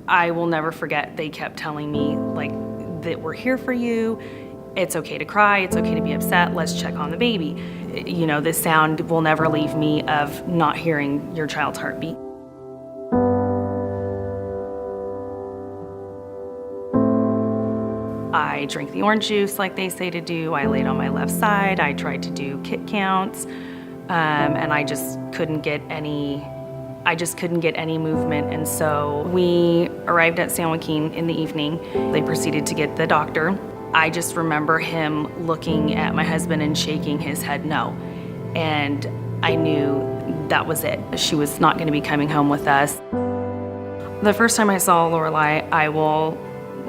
I will never forget, they kept telling me like that we're here for you. It's okay to cry, it's okay to be upset, let's check on the baby. You know, this sound will never leave me of not hearing your child's heartbeat. I drank the orange juice like they say to do. I laid on my left side. I tried to do kit counts, and I just couldn't get any movement. And so we arrived at San Joaquin in the evening. They proceeded to get the doctor. I just remember him looking at my husband and shaking his head no. And I knew that was it. She was not going to be coming home with us. The first time I saw Lorelai, I will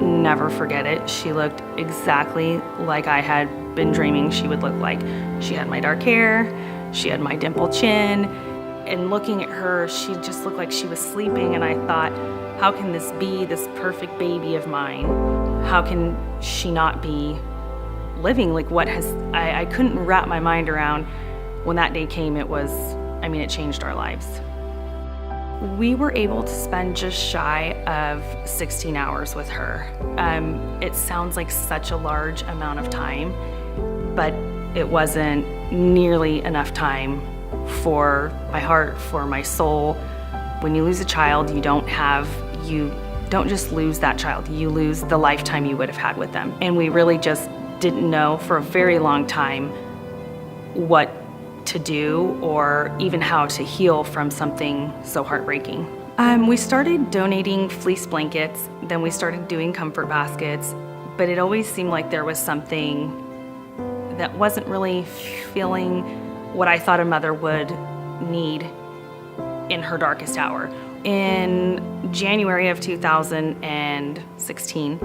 never forget it. She looked exactly like I had been dreaming she would look like. She had my dark hair, she had my dimpled chin, and looking at her, she just looked like she was sleeping, and I thought, how can this be this perfect baby of mine? How can she not be living? Like I couldn't wrap my mind around when that day came. It changed our lives. We were able to spend just shy of 16 hours with her. It sounds like such a large amount of time, but it wasn't nearly enough time for my heart, for my soul. When you lose a child, you don't just lose that child, you lose the lifetime you would have had with them. And we really just didn't know for a very long time what to do or even how to heal from something so heartbreaking. We started donating fleece blankets, then we started doing comfort baskets, but it always seemed like there was something that wasn't really feeling what I thought a mother would need in her darkest hour. In January of 2016,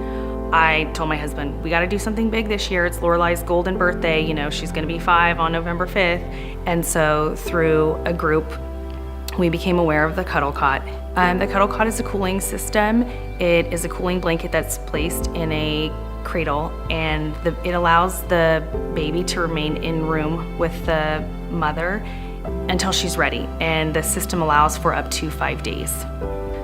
I told my husband, we gotta do something big this year. It's Lorelai's golden birthday. You know, she's gonna be 5 on November 5th. And so through a group, we became aware of the Cuddle Cot. The Cuddle Cot is a cooling system. It is a cooling blanket that's placed in a cradle, and it allows the baby to remain in room with the mother until she's ready. And the system allows for up to 5 days.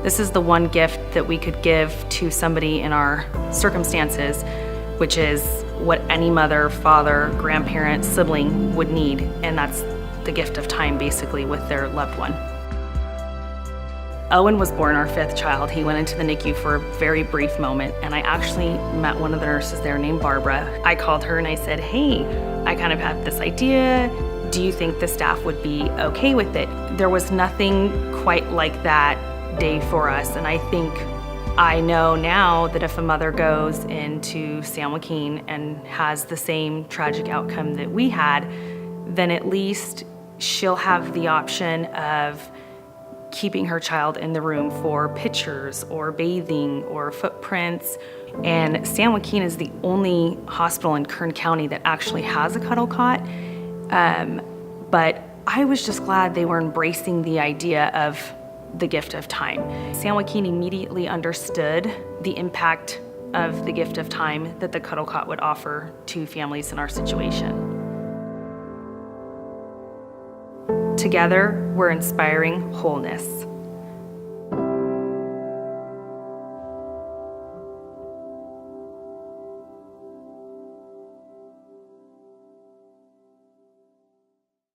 This is the one gift that we could give to somebody in our circumstances, which is what any mother, father, grandparent, sibling would need, and that's the gift of time, basically, with their loved one. Owen was born our 5th child. He went into the NICU for a very brief moment, and I actually met one of the nurses there named Barbara. I called her and I said, hey, I kind of have this idea. Do you think the staff would be okay with it? There was nothing quite like that day for us, and I know now that if a mother goes into San Joaquin and has the same tragic outcome that we had, then at least she'll have the option of keeping her child in the room for pictures or bathing or footprints. And San Joaquin is the only hospital in Kern County that actually has a Cuddle Cot. But I was just glad they were embracing the idea of the gift of time. San Joaquin immediately understood the impact of the gift of time that the Cuddle Cot would offer to families in our situation. Together, we're inspiring wholeness.